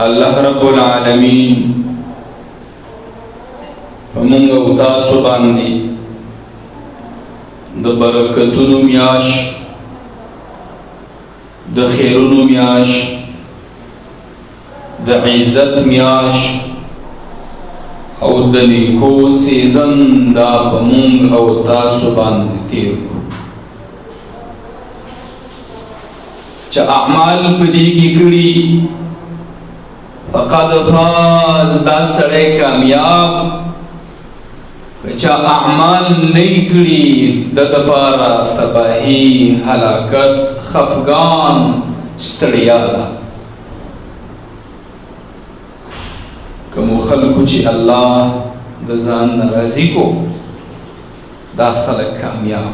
الله رب العالمین پمونږ او تاسو باندې د برکتونو میاش د خیرونو میاش د عزت میاش او د نیکو سیزن دا پمونږ او تاسو باندې تیر کو چې اعمال پدې کې کړي فقد فاز دا سړی کامیاب چا اعمال نہیں کړي د دپاره تباہی هلاکت خفګان ستړیا ده کومو خلکو چې الله د ځان نه راضي کو دا خلک کامیاب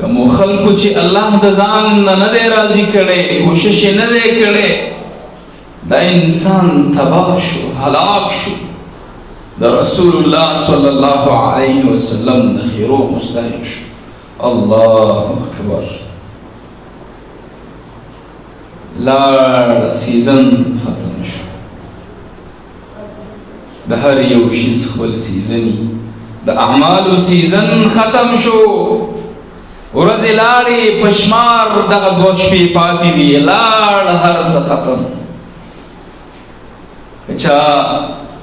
کومو خلکو چې الله د ځان نه نه دی راضي کړی کوشش یې نه دی کړی دا انسان تباه شو هلاک شو دا رسول الله صلی الله علیه وسلم د خیرو مستحق شو الله اکبر لاړ سیزن ختم شو د هر یو شیز خپل سیزنی د اعمالو سیزن ختم شو ورځې لاړې پشمار دغه دوه شپې پاتې دي لاړ هر څه ختم چا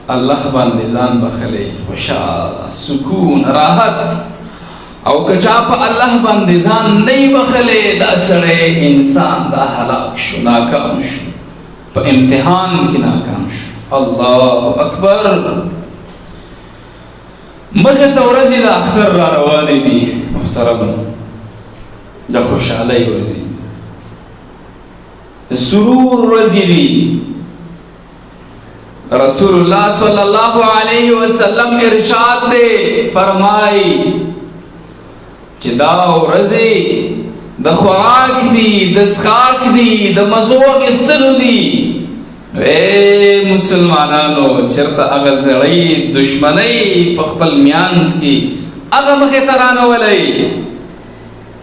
الله باندې ځان بخلی خوشاله سکون راحت او کچا په الله باندې ځان نه بخلی دا سړی انسان دا هلاک شو ناکام شو په امتحان کې ناکام شو الله اکبر مخه ته ورځې د اختر را روانې دي محترم د خوشحالۍ ورځې د سرور ورځې دي رسول اللہ صلی اللہ علیہ وسلم ارشاد دے فرمائی چی دا ورزی دا خوراک دی دا سخاک دی دا مزوق استلو دی اے مسلمانانو چرتا اگا زڑی دشمنی پخپل میانس کی اگا مخی ترانو ولی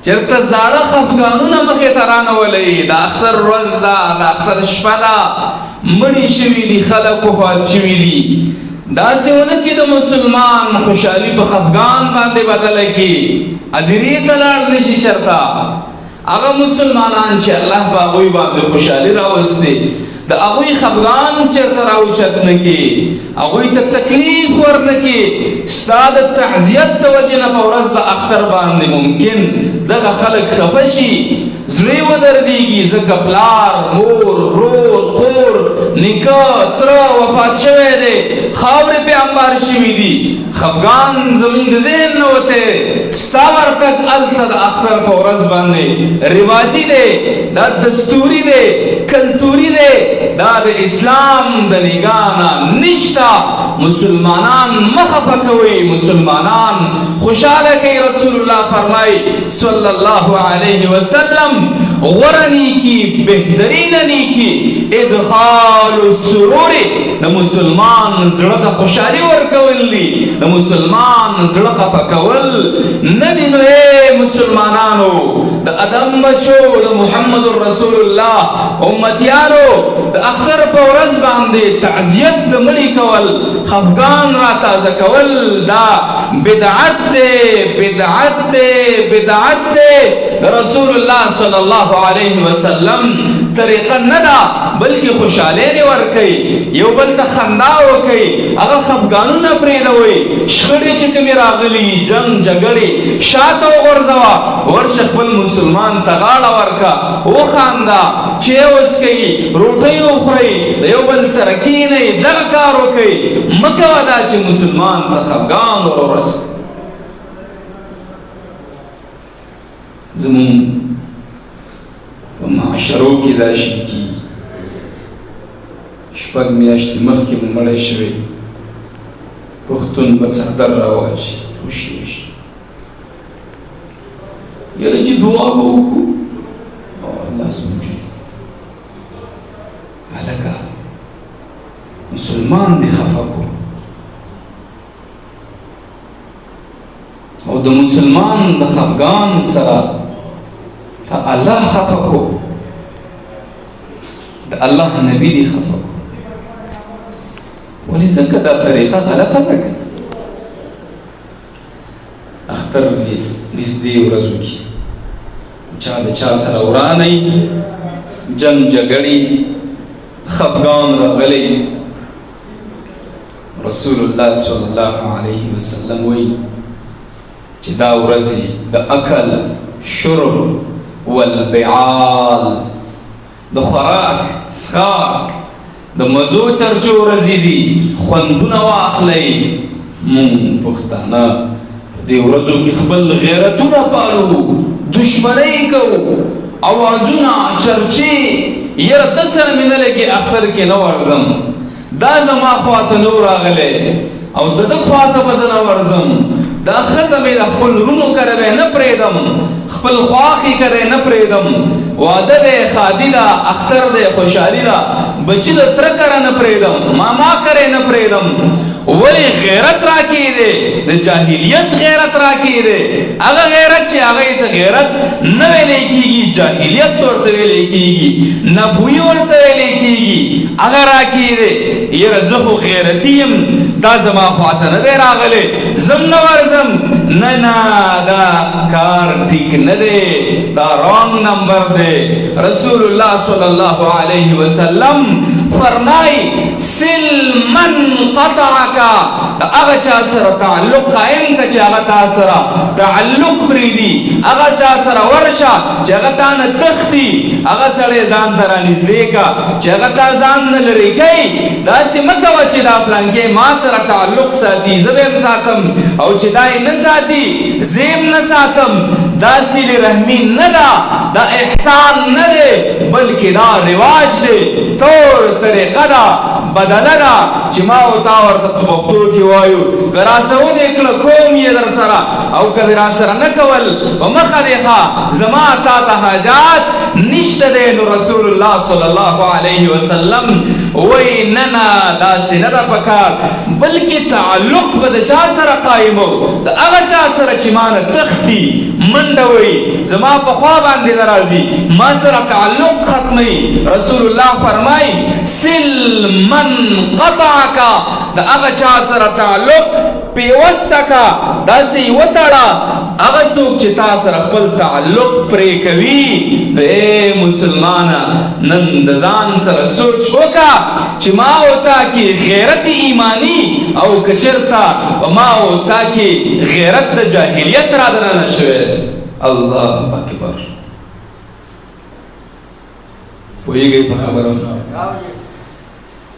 چرته زاړه خفګانونه مخې ته رانولئ د اختر ورځ ده د اختر شپه ده مړي شوي دي خلک وفات شوي دي داسې ونه کې د مسلمان خوشحالي په خفګان باندې بدله کړي ادرې ته لاړ نشي چرته هغه مسلمانان چې الله په هغوی باندې خوشحالي راوستې د هغوی خفګان چرته راوچت نه کړي هغوی ته تکلیف ورنه کړي ستا د تعزیت د وجې نه په ورځ د اختر باندې ممکن دغه خلک خفه شي زړه یې ودردېږي ځکه پلار مور ورور خور نیکه تره وفات شوی دی خاورې پې انبار شوي دي خفګان زموږ د ذهن نه وتی ستا ورتګ هلته د اختر په ورځ باندې رواجي دی دا دستوري دی کلتوري دی دا د اسلام د نگاه نه نشته مسلمانان مخفه کوي مسلمانان خوشحاله کوي رسول الله فرمایي صلی الله علیه وسلم غوره نیکي بهترینه نیکي ادخال السرور د مسلمان زړه ته خوشحالي ورکول دي د مسلمان زړه خفه کول نه دي نو مسلمانانو د ادم بچو د محمد رسول الله امتیانو د اختر په ورځ باندې تعزیت د مړي کول خفګان را تازه کول دا بدعت دی بدعت دی بدعت دی رسول الله صلی الله علیه وسلم طریقه نه ده بلکې خوشحالۍ دې ورکوي یو بل ته خندا وکوي هغه خفګانونه پرېږدوئ شخړې چې کومې راغلي جنګ جګړې شاته وغورځوه ورشه خپل مسلمان ته غاړه ورکه وخانده چای وڅښئ روټۍ وخورئ د یو بل سره کښېنئ دغه کار وکوئ مه کوه دا چې مسلمان ته خفګان ور ورسوي زمون په معاشرو کې دا شي کېږي شپږ میاشتې مخکې مو مړی شوی پښتون به څادر راواچي خوشي وشي یاره چې دعا به وکړو الله زموږ هلکه مسلمان دې خفه کړو او د مسلمان د خفګان سره ته الله خفه کو د الله نبی دی خفه ولې ځکه دا طریقه غلطه ده که اختر نږدې ورځو کې چا د چا سره ورانی جنگ جګړې خفګان راغلی رسول الله صلی الله علیه وسلم وایي چې دا ورځې د اکل شرب والبعال د خوراک څښاک د مزو چرچو ورځې دي خوندونه واخلئ مونږ پښتانه په دې ورځو کې خپل غیرتونه پالو دشمنۍ کوو اوازونه چرچې یره ته سره مې نه لګي اختر کې نه ورځم دا زما خواته نه راغلی او د ده خواته به زه نه ورځم دا ښځه مې د خپل رونو کره به نه پرېږدم خپل خواښې کره نه پرېږدم واده دی ښادي ده اختر دی خوشحالي ده بچي د تره کره نه پرېږدم ماما کره نه پرېږدم ولې غیرت راکې دی د جاهلیت غیرت راکې دی هغه غیرت چې هغه ته غیرت نه ویلی کېږي جاهلیت ورته ویلی کېږي نبوي ورته ویلی کېږي هغه راکې دی یره زه خو غیرتي یم دا زما خواته نه دی راغلی زم نه ورځم نه نه دا کار ټیک نه دی دا رانګ نمبر دی رسول الله صلی الله علیه وسلم فرمای سل من قطعک دا هغه چا سره تعلق قائم که چې هغه تا سره تعلق پرېږدي هغه چا سره ورشه چې هغه تا نه تښتي هغه سړی ځان ته رانږدې که چې هغه تا ځان نه لرې کوي داسې مه کوه چې دا پلانکې ما سره تعلق ساتي زه به یې ساتم او چې دا یې نه ساتي زه یې نه ساتم دا صلې رحمي نه ده دا احسان نه دی بلکې دا رواج دی طور طریقه ده بدله ده چې ما او تا ورته په پښتو کې وایو که راسره کړه کوم یې در سره او که دې راسره نه کول په مخه دې ښه زما تا ته حاجات نشته دی نو رسول الله صلی الله علیه وسلم وایي نه نه داسې نه ده پکار بلکې تعلق به د چا سره قایم و د هغه چا سره چې ما نه تښتي منډه وایي زما په خوا باندې نه راځي ما سره تعلق ختموي رسول الله فرمایي سل من قطعک د هغه چا سره تعلق پیوسته کا داسې یې وتړه هغه څوک چې تا سره خپل تعلق پرې کوي ای مسلمانه نن د ځان سره سوچ وکړه چې ما او تا کې غیرت ایمانی او که چېرته په ما او تا کې غیرت د جاهلیت را دننه شوی دی الله اکبر پوهېږئ په خبره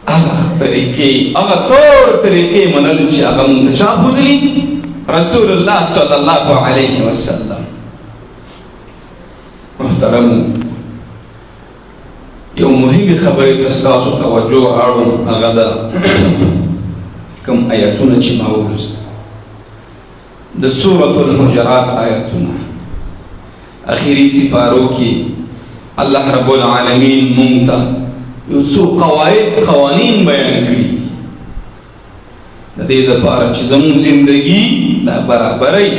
هغه طریقې هغه طور طریقې منلو چې هغه مونږ ته چا ښودلي رسول الله صلی الله علیه وسلم محترم یو مهمې خبرې ته ستاسو توجه راوړم هغه ده کوم آیتونه چې ما ولوست د سورة الحجرات آیتونه اخیری سپارو کې الله رب العالمین مونږ ته یو څو قواعد قوانین بیان کړي د دې دپاره چې زموږ زندگی دا برابرۍ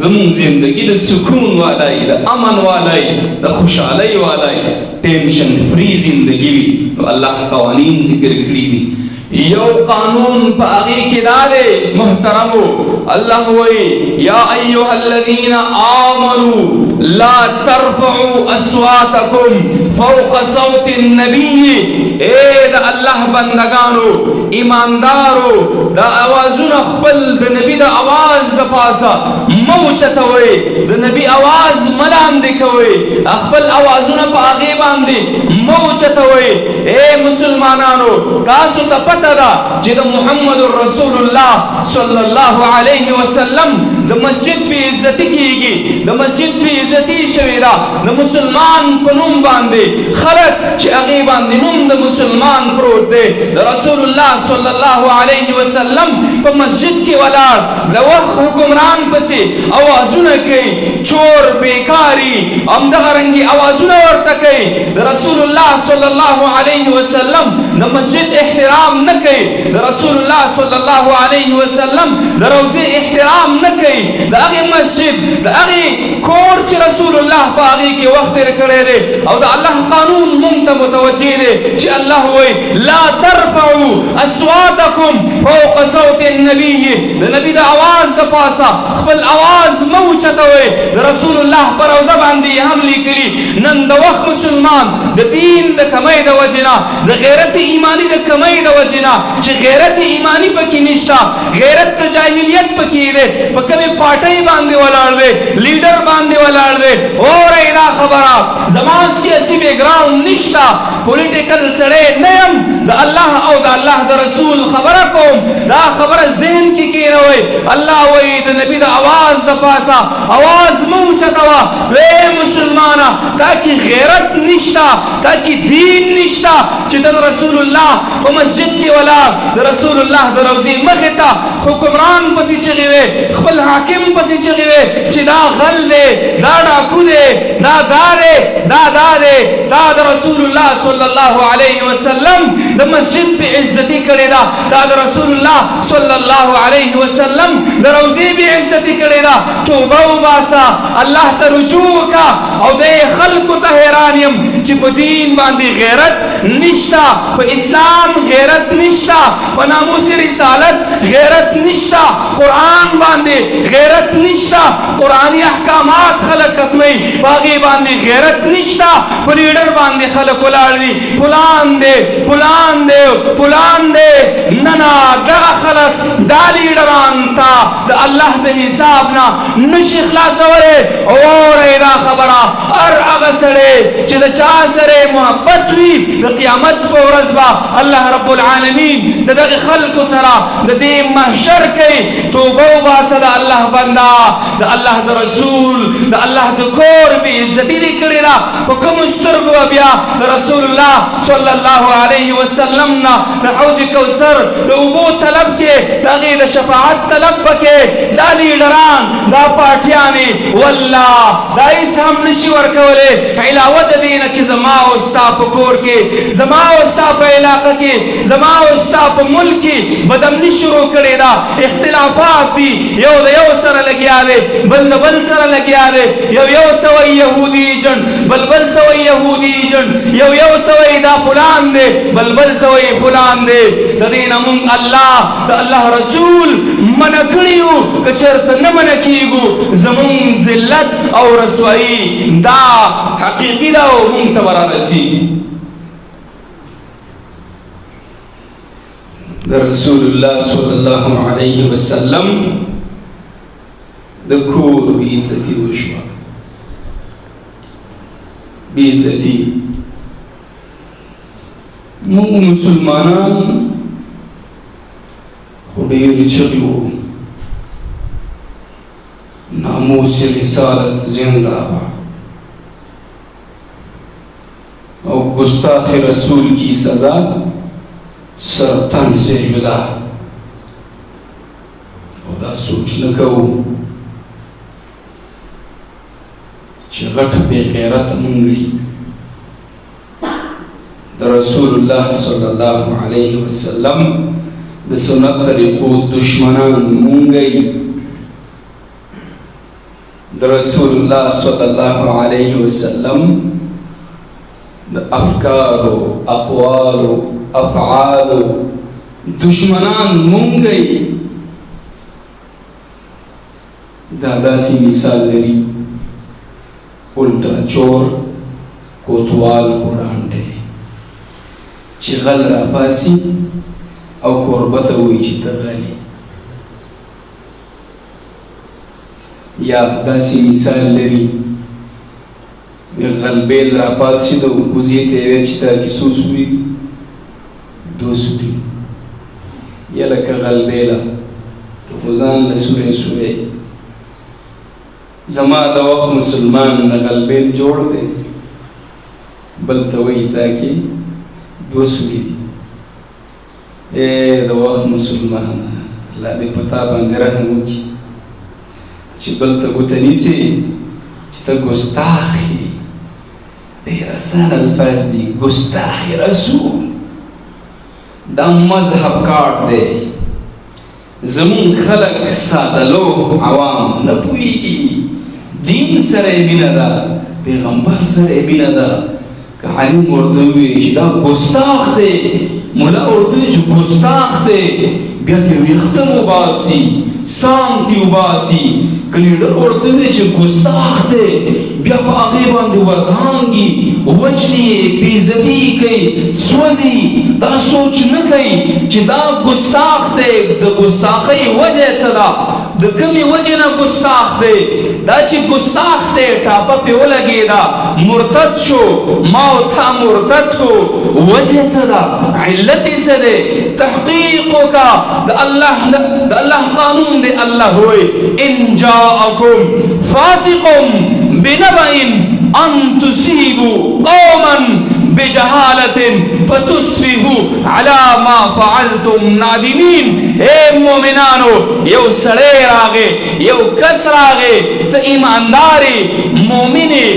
زموږ زندگی د سکون والای د امن والای د خوشحالۍ والای ټینشن فری زندگی وي نو الله قوانین ذکر کړي دي یو قانون په هغې کې دا دی محترمو الله وایي یا ایها الذین آمنوا لا ترفعوا اصواتکم فوق صوت النبی اے د الله بندگانو ایماندارو دا اوازونه خپل د نبی د اواز د پاسه مه اوچتوئ د نبی اواز مه لاندې کوئ خپل اوازونه په هغې باندې مه اوچتوئ اے مسلمانانو تاسو ته پته ده چې د محمد رسول الله صلی الله علیه وسلم د مسجد بې عزتي کېږي د مسجد بې عزتي شوې ده د مسلمان په نوم باندې خلک چې هغې باندې نوم د مسلمان پروت دی د رسول الله صلی الله علیه وسلم په مسجد کې ولاړ د وخت حکمران پسې اوازونه کوي چور بیکاري همدغه رنګې اوازونه ورته کوي د رسول الله صلی الله علیه وسلم د مسجد احترام نه کوي، د رسول الله صلی الله علیه وسلم د روضې احترام نه کوي، د هغې مسجد د هغې کور چې رسول الله په هغې کې وخت تېر کړی دی او د الله قانون موږ ته متوجه دی چې الله وایي لا ترفعوا اصواتکم فوق صوت النبي، د نبي د اواز د پاسه خپل اواز مه اوچتوئ. د رسول الله په روضه باندې هم لیکلي نن د وخت مسلمان د دین د کمۍ د وجې نه، د غیرت ایمانی د کمۍ د وجې نه چې غیرت ایمانی پکې نشته، غیرت د جاهلیت پکې دی، په کومې پارټۍ باندې ولاړ دی، لیډر باندې ولاړ دی. اورئ دا خبره، زما سیاسي بیکګراونډ نشته، پولیټیکل سړی نه یم، د الله او د الله د رسول خبره کوم. دا خبره ذهن کې کېنوئ. الله وایي د نبي د اواز د پاسه اواز مه اوچتوه. وی مسلمانه تا کې غیرت نشته، تا کې دین نشته چې ته د رسول الله په مسجد کې ولاړ د رسول الله د روضې مخې ته حکمران پسې چغې وې، خپل حاکم پسې چغې وې چې دا غل دی، دا ډاکو دی، دا دا دی، دا دا دی. دا د رسول الله صلی الله علیه وسلم د مسجد بې عزتي کړې ده، دا د رسول الله صلی الله علیه وسلم د روضې بې عزتي کړې ده. توبه وباسه، الله ته رجوع وکړه. او د خلکو ته حیران یم چې په دین باندې غیرت نشته، په اسلام غیرت نشته، په ناموس رسالت غیرت نشته، قرآن باندې غیرت نشته، قرآني احکامات خلک ختموي په هغې باندې غیرت نشته، په لیډر باندې خلک ولاړ دي فلان دی فلان دی فلان دی. نه نه، دغه خلک دا لیډران ته د الله د حساب نه نشي خلاصولی. اورئ دا خبره، هر هغه سړی چې د چا سره محبت وي د قیامت په ورځ به الله رب العالمین د دغه خلکو سره د دې محشر کوي. توبه وباسه د الله بنده، د الله د رسول د الله د کور بې عزتي دې کړې ده. په کومو سترګو به بیا د رسول الله صلی الله علیه وسلم نه د حوض کوثر د اوبو طلب کې، د هغې د شفاعت طلب پکې دا لیډران دا پارټیانې والله دا هېڅ هم نشي ورکولی علاوه د دې نه چې زما او ستا په کور کې، زما او ستا په علاقه کې، زما او ستا په ملک کې بدامني شروع کړې ده. اختلافات دي، یو د یو سره لګیا دی، بل د بل سره لګیا دی. یو ته وایي یهودي ایجنټ، بل ته وایي یهودي ایجنټ، یو ته وایي دا فلان دی، بل ته وایي فلان دی. د دې نه مونږ الله د الله رسول منع کړي یو، که چېرته نه منع کېږو زمونږ ذلت او رسوایي دا حقیقي ده او مونږ ته به رارسېږي. د رسول الله صلی الله علیه وسلم د کور بې عزتي وشوه. بې عزتي موږ مسلمانان خو ډېرې چغې وو، ناموس رسالت زنده باد اور گستاخ رسول کی سزا سرطن سے جدا. خدا سوچ نہ کو چغٹ بے غیرت منگئی دا رسول اللہ صلی اللہ علیہ وسلم دا سنت طریقو دشمنان منگئی. دا رسول اللہ صلی اللہ علیہ وسلم دا افکار و اقوال و افعال و دشمنان منگئی. دادا سی مثال لری الٹا چور کوتوال کو ڈانٹے چی غل را پاسی او قربت ہوئی چی تغلی. یا داسی مثال لری غلبیل را پاسی دو کوزیت ایوه چی تا کسو سوی دو سوی یا لکا غلبیلا تفوزان لسوری سوی زما دا وقت مسلمان غلبیل جوڑ دے بلتوی تاکی دو سوی دی. اے دا وقت مسلمان اللہ دی پتا باندې رحم وکړي چې بل ته ګوته نیسي چې ته ګستاخ یې، ډېره آسان الفاظ دي. گستاخ رسول دا مذهب کارت دے. زمون خلق سادلو عوام نپویگی دین سر مینه دا پیغمبر سر مینه دا که حلیم اردوی چی دا گستاخ دے ملا اردوی چی گستاخ دے بیا که ویختم و باسی سانتی و باسی کلیڈر اردوی چی گستاخ دے بیا پا آغیبان دی وردانگی وچنی بیزتی کئی سوزی دا سوچ نکئی چی دا گستاخ دے دا گستاخی وجہ صدا دا کمی وجہ نا گستاخ دے دا چی گستاخ دے ٹاپا پہ لگے دا مرتد شو ماو تھا مرتد کو وجہ صدا علتی سے دے تحقیقوں کا دا اللہ قانون دے اللہ ہوئے ان جاءکم فاسقم بنبئن ان تصیبوا قوما بجہالت فتصبحوا على ما فعلتم نادمین. اے مومنانو یو سڑے راگے یو کس راگے تا ایمانداری مومنی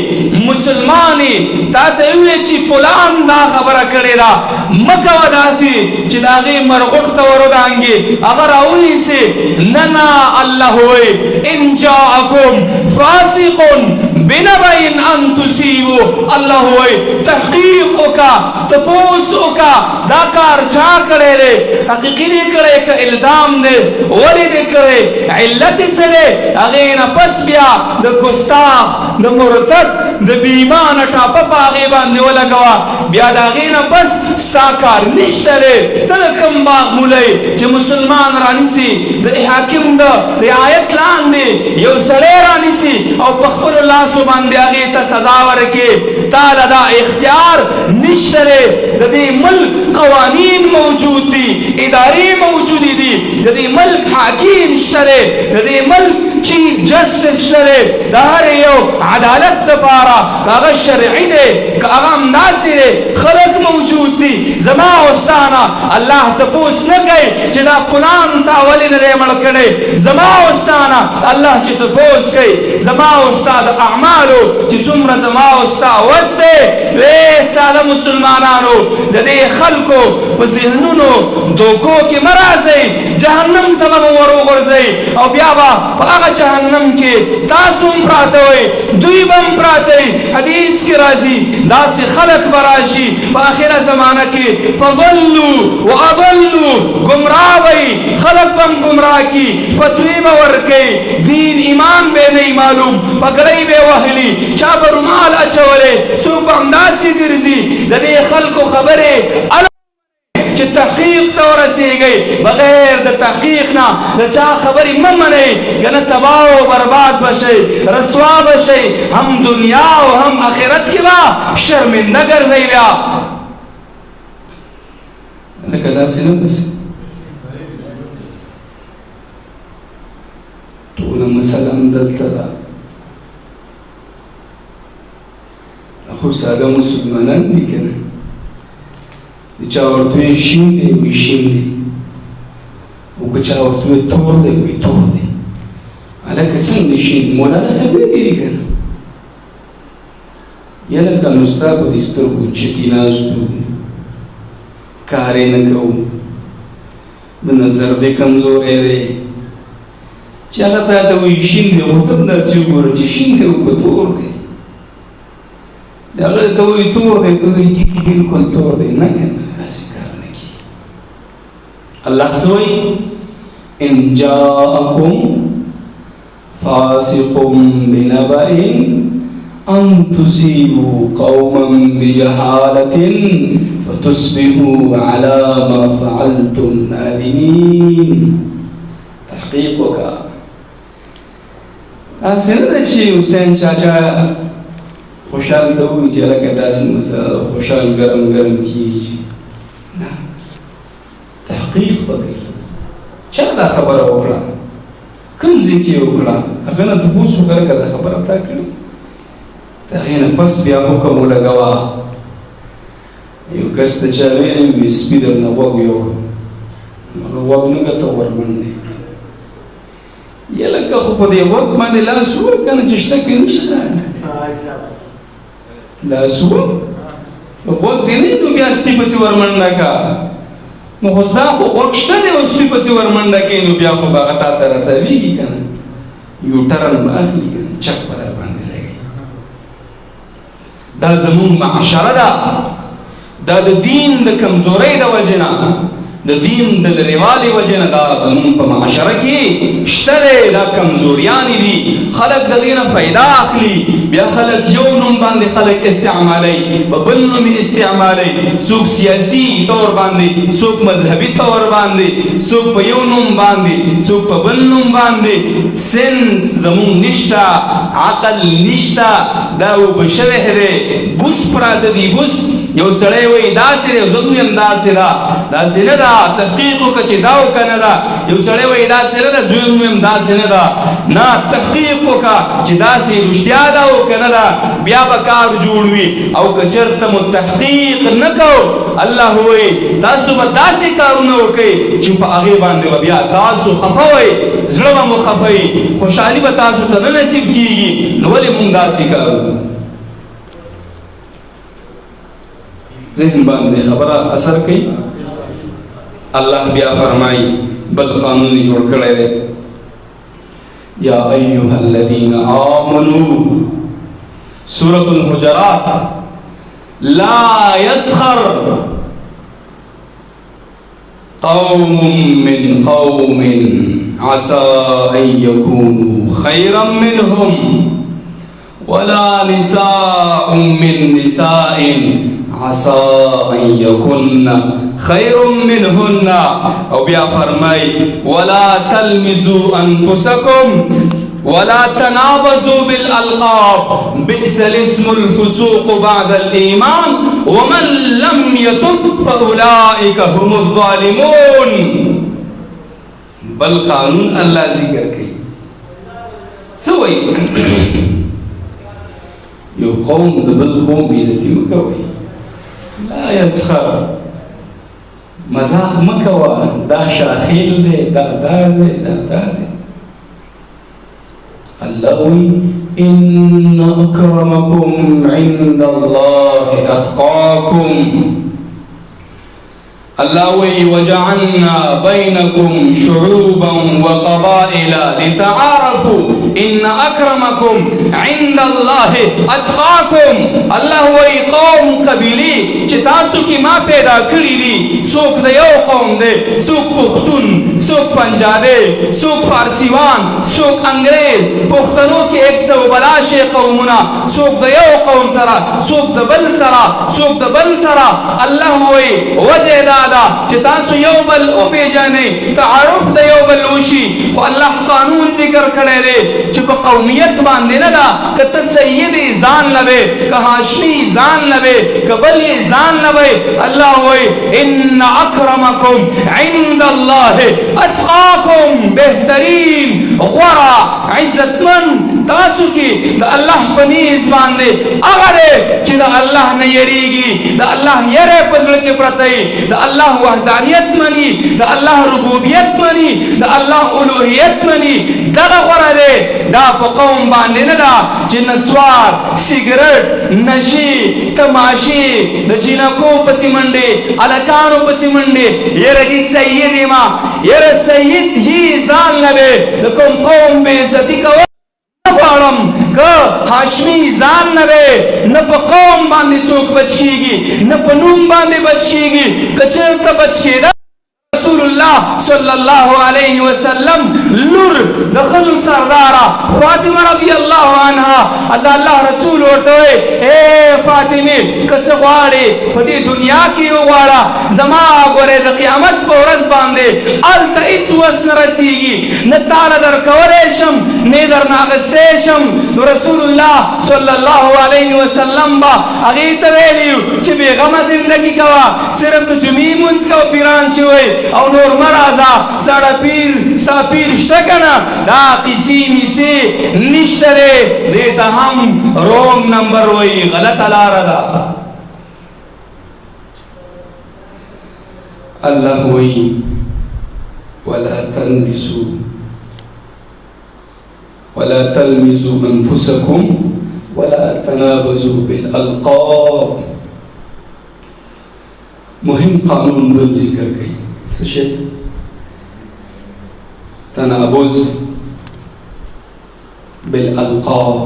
مسلمانی تا تیوے چی پلان دا خبر کرے دا مکہ ودا سی چی داغی مرغٹ تورو دانگی اگر اولی سے ننا اللہ ہوئے ان جاءکم فاسقن بنبئن ان تصیبوا اللہ ہوئے تحقیقوں کا تپوسوں کا داکار چاہ کرے لے حقیقی دے کرے کا الزام دے ولی دے کرے علت سے لے اغین پس بیا دا گستاخ دا مرتد دا بیمان ٹاپا پا غیبان دیو لگوا بیا دا اغین پس ستاکار نشتا لے تلکم باغ مولے چے مسلمان رانی سی دا حاکم دا رعایت لان دے یو سڑے رانی سی او پخبر اللہ سبحان دے اغیل تا سزاور کے تالا دا اختیار نشترے دی ملک قوانین موجود دی اداری موجودی دی دی ملک حاکیم نشترے دی ملک چیف جسٹس نشترے دا ہر یو عدالت دپارا کاغذ شرعی دے کاغذ امداسی دے خلق موجود دی زما استانا اللہ تپوس نکے چنا پلان تا ولی ندے ملکنے زما استانا اللہ چی تپوس کئی زما استاد اعمالو چی سمر زما استاد وستے لے سادہ مسلمانانو دے خلقو پا ذہنونو دوکو کی مرازی جہنم تمام ورو غرزی او بیابا پا آغا جہنم کی تاسم پراتوئی دوی بم پراتی حدیث کی رازی داسی خلق براشی پا آخر زمانہ کی فضلو و اضلو گمراوی خلق بم گمراہ کی فتوی بورکی دین ایمان بے نہیں معلوم پکڑی بے وحلی چاپ رمال اچھولے سوپ امداسی گرزی دے خلق و خبرے چھ تحقیق تو رسی گئی بغیر دا تحقیق نا دا چاہ خبری ممنے یعنی تباہ و برباد بشے رسوا بشے ہم دنیا و ہم آخرت کی با شرمندہ گر زیلیا لکہ دا سی نمس تونا مسلم دلتا دا خود سادہ مسلمانان دی کرنے چاورتوی شین دے وی شین دے او چاورتوی تور دے وی تور دے علا کسن دے شین دے مولانا سبی دی کرنے یا لکا مستاقو دیستر کو چکی ناستو کارے نکو دا نظر دے کمزور ہے دے چاہتا تا وی شین دے وہ تب ناسیو گورا چی شین دے وہ تور دے اگر تو وی تور دے تو وی جی کی بالکل تور دے نہ کہنا ایسی کار نکی اللہ سوئی ان جاءکم فاسقم بنبئن ان تصیبوا قوما بجہالت فتصبحوا على ما فعلتم نادمین. تحقیقوں کا ایسے نہ دیکھشی حسین چاچا خوشحال تو ہوئی چی لکہ داسی مسئلہ خوشحال گرم گرم چیز نا تحقیق بگئی چاہ دا خبر اوکڑا کم زیکی اوکڑا اگرنا تپوسو کرکا دا خبر اتا کرو تاغینا پس بیا حکمو لگوا یو کست چاوینے وی سپیدر نوگ یو وگ نگتا ورمننے یا لکہ خوب دے وقت مانے لا سور کانا چشتا کی نشتا لا سور غوږ دې نه نو بیا سپي پسې ورمنډه کا نو خو ستا خو غوږ شته دی او سپي پسې ورمنډه کوي نو بیا خو به هغه تا ته راتاویږي که نه یو ټرن به اخلي که نه چک به در باندې لګوي دا زمونږ معاشره ده دا د دین د کمزورۍ د وجې نه د دین د لرېوالي وجې نه دا زمونږ په معاشره کې شته دی دا کمزوریانې دي خلک د دې نه فایده اخلي بیا خلک یو نوم باندې خلک استعمالوي په بل نوم یې استعمالوي څوک سیاسي طور باندې څوک مذهبي طور باندې څوک په یو نوم باندې څوک په بل نوم باندې سنس زمونږ نشته عقل نشته دا اوبه شوی دی بوس پراته دي بوس یو سړی وایي داسې دی زه ویم داسې ده داسې نه ده تحقیق وکړه چې دا وکړه نه ده یو سړی وایي داسې نه ده زه ویم داسې نه ده نه تحقیق وکړه چې داسې رښتیا ده او که نه ده بیا به کار جوړ وي او که چېرته مو تحقیق نه کوو الله وایي تاسو به داسې کارونه وکئ چې په هغې باندې به بیا تاسو خفه وئ زړه به مو خفه وي خوشحالي به تاسو ته نه نصیب کېږي نو ولې مونږ داسې کار ذهن باندې خبره اثر کوي الله بیا فرمایي بل قانون یې جوړ کړی دی یا ایها الذین آمنوا سورة الحجرات لا يسخر قوم من قوم عسى أن يكونوا خيرا منهم ولا نساء من نساء عسى أن يكن خير منهن أو بیا فرمائی ولا تلمزوا أنفسكم ولا تنابزوا بالألقاب بئس الاسم الفسوق بعد الإيمان ومن لم يتب فأولئك هم الظالمون بل قانون الله ذکر کئی سوئی یو قوم د بل قوم بیزتی مکوئی لا يسخر مذاق مکوا دا شاخیل دے دا دے دا دے اللہ ان اکرمکم عند اللہ اتقاکم اللہ وجعلنا بینکم شعوبا وقبائل لتعارفوا ان اکرمکم عند اللہ اتقاکم اللہ قوم قبیلی چې تاسو کې ما پیدا کړی دي څوک د یو قوم دی څوک پښتون څوک پنجابی څوک فارسیوان څوک انګریز پښتنو کې 100 قومونه څوک د یو قوم سره څوک د بل سره څوک د بل سره الله وایي وجه دا ده چې تاسو یو بل وپېژنئ تعارف د یو بل وشي خو الله قانون ذکر کړی دی چې په قومیت باندې نه ده که ته سید ځان لوې که هاشمي ځان لوې که بل یې ځان لوئ الله وایي ان اکرمکم عند الله اتقاکم بهترین غوره عزتمن تاسو کې د الله په نیز باندې هغه دی چې د الله نه یریږي د الله یری په زړه کې پرته وي د الله وحدانیت مني د الله ربوبیت مني د الله الوهیت مني دغه غوره دی دا په قوم باندې نه ده چې نسوار سیګرټ نشي تماشې د جینکو پسې منډې هلکانو پسې منډې یره جي سید ما یره سید هی ځان لوې د کوم قوم بې عزتي کوه غواړم که هاشمي ځان نه وې نه په قوم باندې څوک بچ کېږي نه په نوم باندې بچ کېږي که چېرته بچ کېده رسول الله صلی الله علیه وسلم لور د ښځو سرداره فاطمه رضی الله عنها الله رسول ورته وایي اے فاطمې که څه غواړې په دې دنیا کې وغواړه زما ګورې د قیامت په ورځ باندې هلته هېڅ وس نه رسېږي نه تاله درکولی شم نه یې درنه اخیستی شم نو رسول الله صلی الله علیه وسلم به هغې ته ویلي چې بېغمه زندګي کوه صرف د جمعې لمونځ کوه پیران چې وایي او نور مرازا ساڑا پیر ستا پیر شتا کنا دا قسی میسی نشتا دے دیتا ہم رونگ نمبر وئی غلط علارہ دا اللہ وئی ولا تلمسوا انفسكم ولا تنابزوا بالالقاب مهم قانون بل ذکر کوي. څه شی؟ تنابز بالالقاب.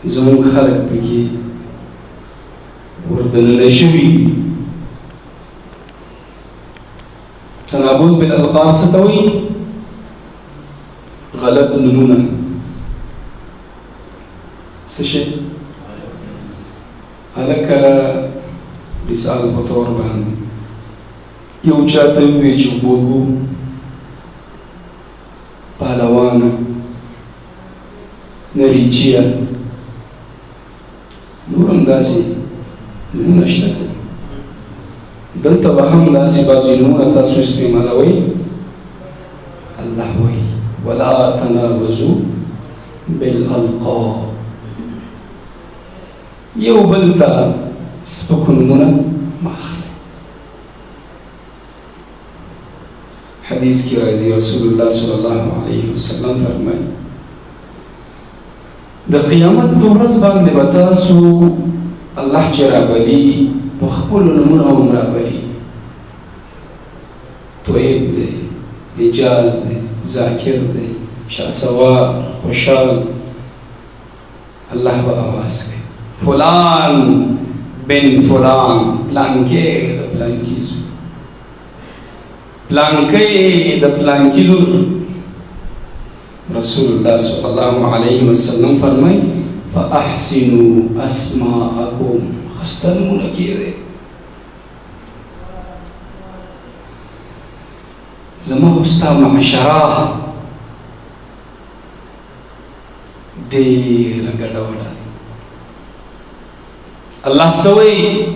زموږ خلک پکې وردننه شوي. تنابز بالالقاب څه ته وایي؟ غلط نومونه. څه شی؟ هلکه مثال په طور باندې یو چاته ووایي چې وګو پهلوانه نریچیه نور هم داسې نومونه شته که دلته به هم داسې بعضې نومونه تاسو استعمالوئ. الله وایي ولا تنابزوا بالالقاب. یو بل ته سپکو نومونه مه اخلئ. حدیث کی راځي رسول الله صلی الله علیه وسلم فرمایي د قیامت په ورځ باندې به تاسو الله چې رابلي په خپلو نومونو هم رابلي. طیب دی، حجاز دی، ذاکر دی، شهسوار، خوشحال. الله به آواز کوي فلان بن فلان، پلانکې د پلانکي زوی، پلانکی د پلانکی لور. رسول الله صلی الله علیه وسلم فرمای فاحسنوا اسماءکم. خسته نومونه کېږدئ. زما او ستا معاشره ډېره ګډوډه ده. الله څه وایي؟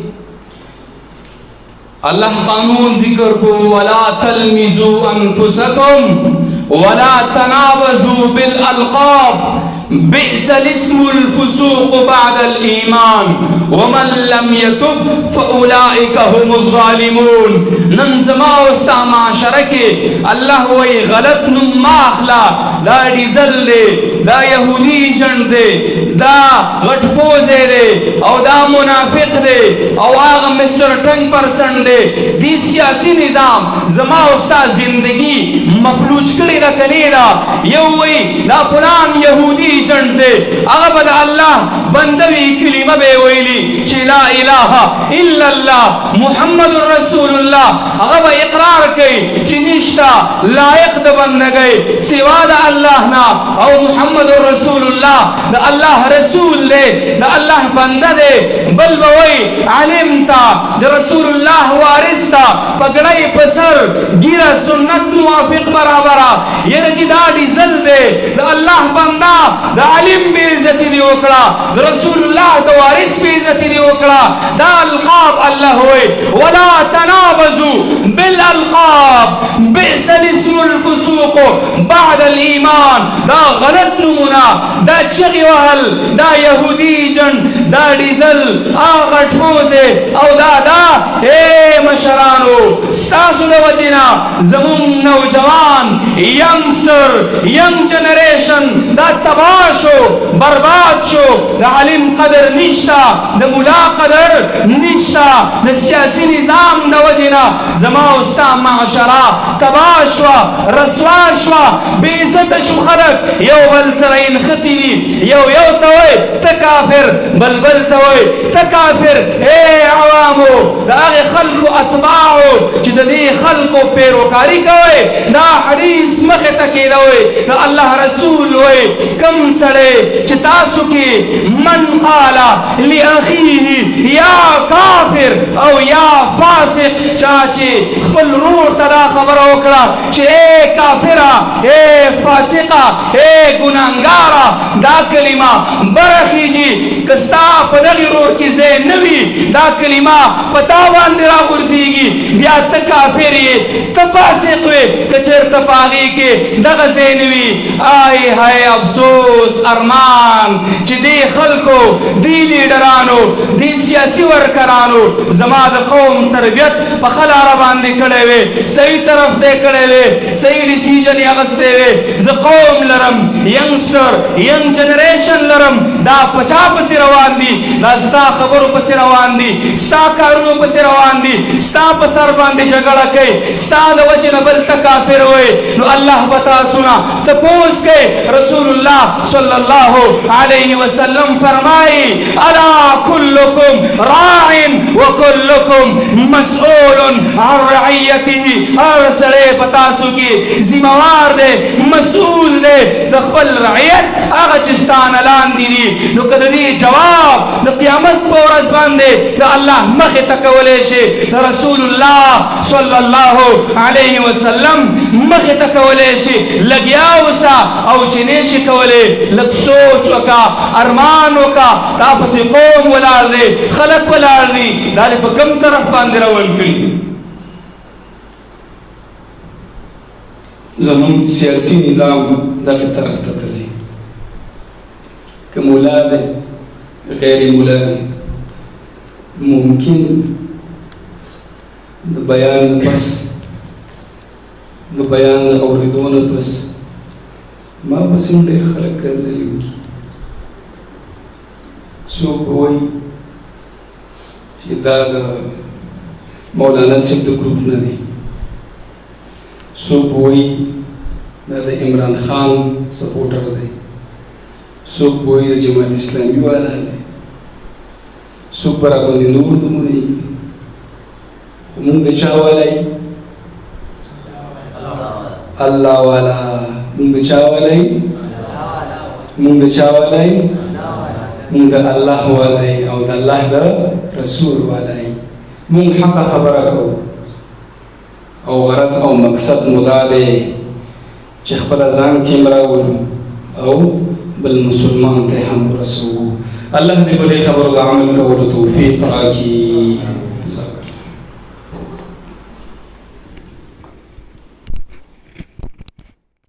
الله قانون ذکر کو ولا تلمزوا انفسکم ولا تنابزوا بالالقاب بئس الاسم الفسوق بعد الايمان ومن لم يتب فاولئك هم الظالمون. نن زما او ستا معاشره کې الله وایي غلط نوم ما اخلا. دا ډیزل دی، دا یهودي جنډ دی، دا غټ پوزی دی، او دا منافق دی، او هغه مسټر ټنګ پرسن دی. دی سیاسي نظام زما او ستا زندگی مفلوج کړې ده که نه ده؟ یو وایي دا فلان یهودي جنډ دی، هغه به د الله بنده وي، کلمه به یې ویلي چې لا اله الا الله محمد رسول الله. هغه به اقرار کوي چې نشته لایق د بندګۍ سوا د الله نه، او محمد رسول الله د الله رسول دی، د الله بنده دی. بل به وایي عالم ته د رسول الله وارث ته پګړۍ په سر ګیره سنت موافق برابره. یعنې چې دا ډیزل دی، د الله بنده د عالم بې عزتي دې وکړه، د رسول الله د وارث بې عزتي دې وکړه. دا القاب الله وایي ولا تنابزوا بالالقاب بئس الاسم الفسوق بعد الايمان. دا غلط نومونه، دا چغې وهل، دا یهودي جنډ، دا ډیزل، هغه ټپوزې او دا مشرانو ستاسو د وجې نه زموږ نوجوان ینګسټر ینګ جنریشن دا تباه شو، برباد شو. د عالم قدر نشته، د ملا قدر نشته. د سیاسي نظام د وجې نه زما او ستا معاشره تباه شوه، رسوا شوه، بې عزته شو. خلک یو بل سره نښتي دي، یو ته وایي ته کافر، بل ته وایي ته کافر. عوامو د هغې خلکو اتباعو چې د دې خلکو پیروکاري کوئ، دا حدیث مخې ته کېدوئ. د الله رسول وایي کم سړی چې تاسو کې من قال لاخیه یا کافر او یا فاسق، چا چې خپل ورور ته دا خبره وکړه چې ای کافره، ای فاسقه، ای ګناهګاره، دا کلمه برخیږي. که ستا په دغې ورور کې ځای نه وي، دا کلمه په تا باندې راغورځېږي، بیا ته کافر یې، ته فاسق وې. که چېرته په هغې کې دغه ځای نه وي، آی های افسوس ارمان چې دې خلکو، دې لیډرانو، دې سیاسي ورکرانو زما د قوم تر تربیت په ښه لاره باندې کړی وې، صحیح طرف ته کړی وې، صحیح ډیسیژن یې اخیستی وې. زه قوم لرم، ینګسټر ینګ جنریشن لرم، دا په چا پسې روان دي؟ دا ستا خبرو پسې روان دي، ستا کارونو پسې روان دي، ستا په سر باندې جګړه کوي، ستا د وجې نه بل ته کافر وایي. نو الله به تاسو نه تپوس کوي. رسول الله صلی الله علیه وسلم فرمایي الا کلکم راع وکلکم مسئول عن رعیته. هر سړی په تاسو کې ذمہوار دی، مسئول دی د خپل رعیت هغه چې ستا نه لاندې دي. نو که د دې جواب د قیامت په ورځ باندې د الله مخې ته کولی شي، د رسول الله صلی الله علیه وسلم مخې ته کولی شي، لګیا اوسه. او چې نه شي کولی لږ سوچ وکړه، ارمان وکړه. تا پسې قوم ولاړ دی، خلک ولاړ دي، دا دې په کوم طرف باندې روان کړي؟ زموږ سیاسي نظام دغه طرف ته تللی، که مولا دی که غیر مولا دی. ممکن د بیان نه پس، د بیان د اورېدو نه پس ما پسې هم ډېر خلک کنځلي وکړي. څوک به وایي چې دا د مولانا صاحب د ګروپ نه دی، څوک به وایي دا د عمران خان سپورټر دی، څوک به وایي د جماعت اسلامي والا دی، څوک به راباندې نور نومونه ایږدي. خو مونږ د چا والا یو؟ الله والا. مونږ د چا والا یو؟ مونږ د چا والا یو؟ مونږ د الله والا یو او د الله د رسول والا یو. مونږ حقه خبره کوو او غرض او مقصد مو دا دی چې خپله ځان کې هم راولو او بل مسلمان ته هم ورسوو. الله دې په دې خبرو د عمل کولو توفیق راکړي.